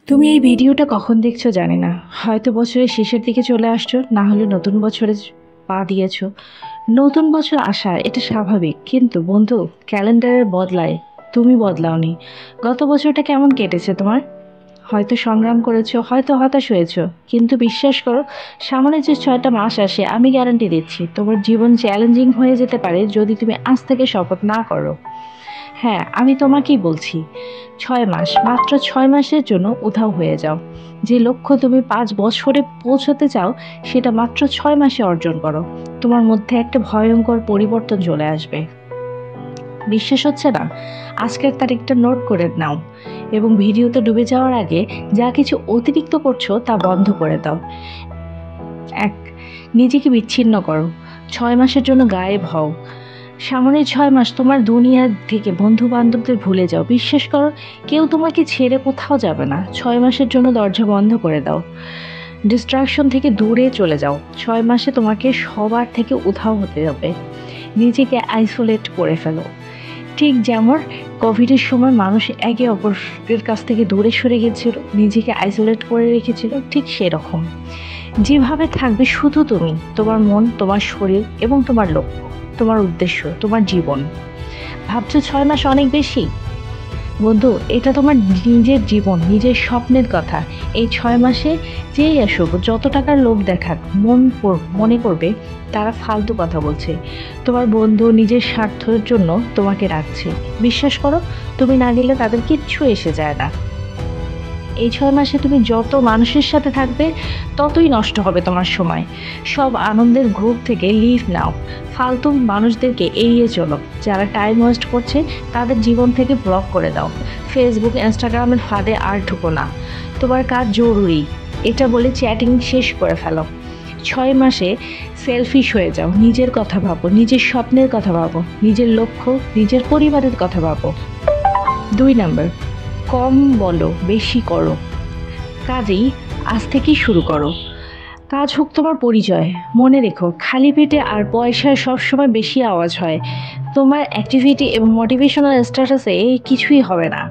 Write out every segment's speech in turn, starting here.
তুমি এই ভিডিওটা কখন দেখছো জানি না, হয়তো বছরের শেষের দিকে চলে আসছো, না হলে নতুন বছরে পা দিয়েছো। নতুন বছর আসা এটা স্বাভাবিক, কিন্তু বন্ধু, ক্যালেন্ডারের বদলায়, তুমি বদলাওনি। গত বছরটা কেমন কেটেছে তোমার? হয়তো সংগ্রাম করেছো, হয়তো হতাশ হয়েছো, কিন্তু বিশ্বাস করো, সামনে যে 6টা মাস আসে, আমি গ্যারান্টি দিচ্ছি তোমার জীবন চ্যালেঞ্জিং হয়ে যেতে পারে যদি তুমি আজ থেকে শপথ না করো। হ্যাঁ, আমি তোমাকেই বলছি। 6 মাস, মাত্র 6 মাসের জন্য উধাও হয়ে যাও। যে লক্ষ্য তুমি 5 বছরে পৌঁছতে চাও, সেটা মাত্র 6 মাসে অর্জন করো। তোমার মধ্যে একটা ভয়ঙ্কর পরিবর্তন চলে আসবে। বিশ্বাস হচ্ছে না? আজকের তারিখটা নোট করে নাও, এবং ভিডিওতে ডুবে যাওয়ার আগে যা কিছু অতিরিক্ত করছো তা বন্ধ করে দাও। 1. নিজেকে বিচ্ছিন্ন করো। 6 মাসের জন্য গায়েব হও। সামনের 6 মাস তোমার দুনিয়া থেকে বন্ধু বান্ধবদের ভুলে যাও। বিশ্বাস করো, কেউ তোমাকে ছেড়ে কোথাও যাবে না। 6 মাসের জন্য দরজা বন্ধ করে দাও। ডিস্ট্রাকশন থেকে দূরে চলে যাও। 6 মাসে তোমাকে সবার থেকে উধাও হতে হবে। নিজেকে আইসোলেট করে ফেলো। ঠিক যেমন কোভিডের সময় মানুষ একে অপরের কাছ থেকে দূরে সরে গেছিল, নিজেকে আইসোলেট করে রেখেছিল, ঠিক সেরকম যেভাবে থাকবে শুধু তুমি, তোমার মন, তোমার শরীর এবং তোমার লক্ষ্য, তোমার উদ্দেশ্য, তোমার জীবন। ভাবছো 6 মাস অনেক বেশি? বন্ধু, এটা তোমার নিজের জীবন, নিজের স্বপ্নের কথা। এই 6 মাসে যেই আসুক, যত টাকার লোভ দেখাক, মনে করবে তারা ফালতু কথা বলছে। তোমার বন্ধু নিজের স্বার্থের জন্য তোমাকে রাখছে। বিশ্বাস করো, তুমি না গেলে তাদের কিচ্ছু এসে যায় না। এই 6 মাসে তুমি যত মানুষের সাথে থাকবে, ততই নষ্ট হবে তোমার সময়। সব আনন্দের গ্রুপ থেকে লিভ নাও। ফালতু মানুষদেরকে এড়িয়ে চলো। যারা টাইম ওয়েস্ট করছে তাদের জীবন থেকে ব্লক করে দাও। ফেসবুক, ইনস্টাগ্রামের ফাঁদে আর ঢুকো না। তোমার কাজ জরুরি এটা বলে চ্যাটিং শেষ করে ফেলো। 6 মাসে সেলফিশ হয়ে যাও। নিজের কথা ভাবো, নিজের স্বপ্নের কথা ভাবো, নিজের লক্ষ্য, নিজের পরিবারের কথা ভাবো। 2 নম্বর, কম বলো, বেশি করো। কাজেই আজ থেকেই শুরু করো। কাজ হোক তোমার পরিচয়। মনে রেখো, খালি পেটে আর পয়সায় সবসময় বেশি আওয়াজ হয়। তোমার অ্যাক্টিভিটি এবং মোটিভেশনাল স্ট্যাটাসে কিছুই হবে না।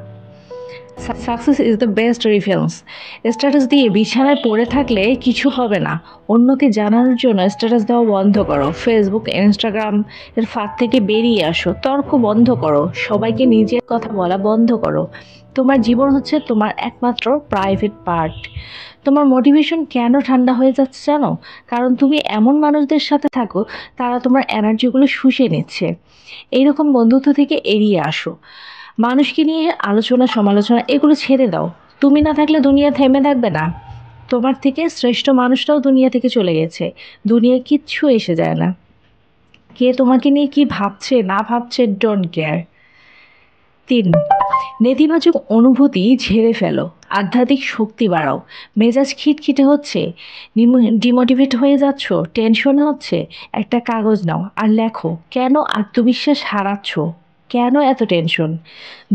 Success is the best reference. Status দিয়ে বিছানায় পড়ে থাকলে কিছু হবে না। অন্যকে জানানোর জন্য স্ট্যাটাস দেওয়া বন্ধ করো। ফেসবুক, ইনস্টাগ্রাম এর ফাঁদ থেকে বেরিয়ে আসো। তর্ক বন্ধ করো। সবাইকে নিজের কথা বলা বন্ধ করো। তোমার জীবন হচ্ছে তোমার একমাত্র প্রাইভেট পার্ট। তোমার মোটিভেশন কেন ঠান্ডা হয়ে যাচ্ছে জানো? কারণ তুমি এমন মানুষদের সাথে থাকো, তারা তোমার এনার্জিগুলো শুষে নিচ্ছে। এইরকম বন্ধুত্ব থেকে এড়িয়ে আসো। মানুষকে নিয়ে আলোচনা সমালোচনা এগুলো ছেড়ে দাও। তুমি না থাকলে দুনিয়া থেমে থাকবে না। তোমার থেকে শ্রেষ্ঠ মানুষটাও দুনিয়া থেকে চলে গেছে। দুনিয়ায় কিচ্ছু এসে যায় না। কে তোমাকে নিয়ে কি ভাবছে না ভাবছে, ডোন্ট কেয়ার। 3. নেতিবাচক অনুভূতি ঝেড়ে ফেলো। আধ্যাত্মিক শক্তি বাড়াও। মেজাজ খিটখিটে হচ্ছে, ডিমোটিভেট হয়ে যাচ্ছ, টেনশন হচ্ছে, একটা কাগজ নাও আর লেখো, কেন আত্মবিশ্বাস হারাচ্ছ, কেন এত টেনশন।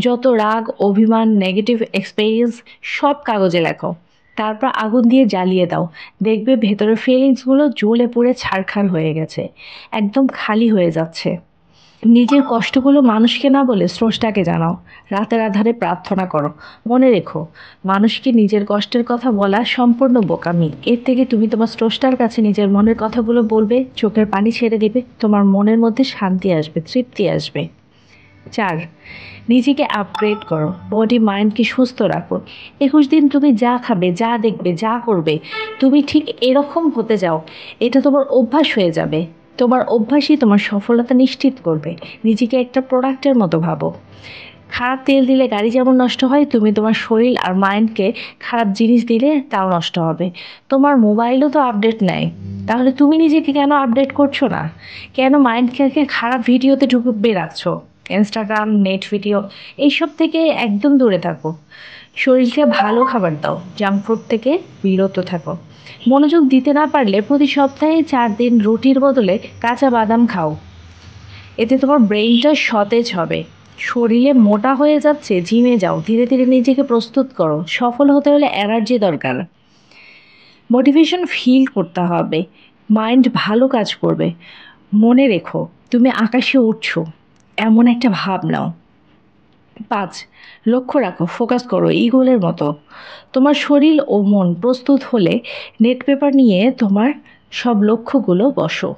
যত রাগ, অভিমান, নেগেটিভ এক্সপেরিয়েন্স সব কাগজে লেখো। তারপর আগুন দিয়ে জ্বালিয়ে দাও। দেখবে ভেতরের ফিলিংসগুলো জ্বলে পুড়ে ছারখার হয়ে গেছে, একদম খালি হয়ে যাচ্ছে। নিজের কষ্টগুলো মানুষকে না বলে স্রষ্টাকে জানাও। রাতের আধারে প্রার্থনা করো। মনে রেখো, মানুষকে নিজের কষ্টের কথা বলা সম্পূর্ণ বোকামি। এর থেকে তুমি তোমার স্রষ্টার কাছে নিজের মনের কথাগুলো বলবে, চোখের পানি ছেড়ে দেবে, তোমার মনের মধ্যে শান্তি আসবে, তৃপ্তি আসবে। 4. নিজেকে আপগ্রেড করো। বডি মাইন্ডকে সুস্থ রাখো। 21 দিন তুমি যা খাবে, যা দেখবে, যা করবে, তুমি ঠিক এরকম হতে যাও। এটা তোমার অভ্যাস হয়ে যাবে। তোমার অভ্যাসই তোমার সফলতা নিশ্চিত করবে। নিজেকে একটা প্রোডাক্টের মতো ভাবো। খারাপ তেল দিলে গাড়ি যেমন নষ্ট হয়, তুমি তোমার শরীর আর মাইন্ডকে খারাপ জিনিস দিলে তাও নষ্ট হবে। তোমার মোবাইলও তো আপডেট নেয়, তাহলে তুমি নিজেকে কেন আপডেট করছো না? কেন মাইন্ডকে খারাপ ভিডিওতে ঢুকবে রাখছো? ইনস্টাগ্রাম, নেট ভিডিও এইসব থেকে একদম দূরে থাকো। শরীরকে ভালো খাবার দাও, জাঙ্ক ফুড থেকে বিরত থাকো। মনোযোগ দিতে না পারলে প্রতি সপ্তাহে 4 দিন রুটির বদলে কাঁচা বাদাম খাও। এতে তোমার ব্রেইনটা সতেজ হবে। শরীরে মোটা হয়ে যাচ্ছে, জিমে যাও। ধীরে ধীরে নিজেকে প্রস্তুত করো। সফল হতে হলে এনার্জি দরকার, মোটিভেশন ফিল করতে হবে, মাইন্ড ভালো কাজ করবে। মনে রেখো, তুমি আকাশে উঠছো, এমন একটা ভাব নাও। 5, লক্ষ্য রাখো, ফোকাস করো ইগলের মতো। তোমার শরীর ও মন প্রস্তুত হলে নেট পেপার নিয়ে তোমার সব লক্ষ্যগুলো বসো।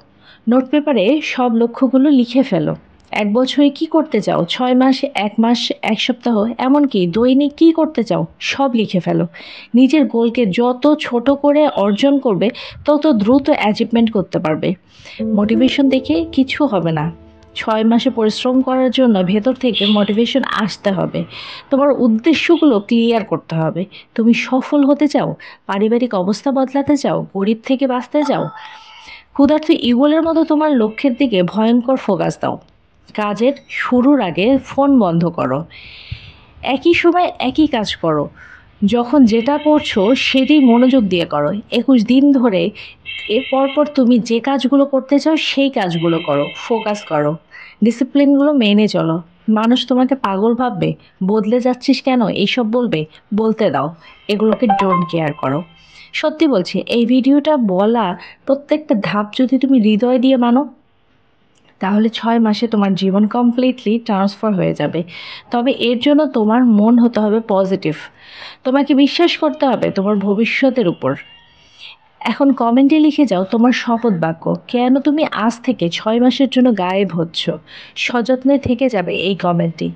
নোট পেপারে সব লক্ষ্যগুলো লিখে ফেলো। 1 বছরে কি করতে চাও, 6 মাস, 1 মাস, 1 সপ্তাহ, এমনকি দৈনিক কি করতে চাও সব লিখে ফেলো। নিজের গোলকে যত ছোট করে অর্জন করবে তত দ্রুত অ্যাচিভমেন্ট করতে পারবে। মোটিভেশন দেখে কিছু হবে না। 6 মাসে পরিশ্রম করার জন্য ভেতর থেকে মোটিভেশন আসতে হবে। তোমার উদ্দেশ্যগুলো ক্লিয়ার করতে হবে। তুমি সফল হতে চাও, পারিবারিক অবস্থা বদলাতে চাও, গরিব থেকে বাঁচতে চাও, ক্ষুধার্ত ঈগলের মতো তোমার লক্ষ্যের দিকে ভয়ঙ্কর ফোকাস দাও। কাজের শুরুর আগে ফোন বন্ধ করো। একই সময় একই কাজ করো। যখন যেটা করছো সেটাই মনোযোগ দিয়ে করো। 21 দিন ধরে এর পর তুমি যে কাজগুলো করতে চাও সেই কাজগুলো করো, ফোকাস করো। ডিসিপ্লিনগুলো মেনে চলো। মানুষ তোমাকে পাগল ভাববে, বদলে যাচ্ছিস কেন এইসব বলবে, বলতে দাও। এগুলোকে ডোন্ট কেয়ার করো। সত্যি বলছি, এই ভিডিওটা বলা প্রত্যেকটা ধাপ যদি তুমি হৃদয় দিয়ে মানো, তাহলে 6 মাসে তোমার জীবন কমপ্লিটলি ট্রান্সফার হয়ে যাবে। তবে এর জন্য তোমার মন হতে হবে পজিটিভ। তোমাকে বিশ্বাস করতে হবে তোমার ভবিষ্যতের উপর। এখন কমেন্টে লিখে যাও তোমার শপথ বাক্য, কেন তুমি আজ থেকে 6 মাসের জন্য গায়েব হচ্ছ। সযত্নে থেকে যাবে এই কমেন্টটি।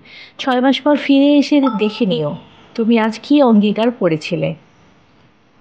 6 মাস পর ফিরে এসে দেখে নিও তুমি আজ কি অঙ্গীকার করেছিলে।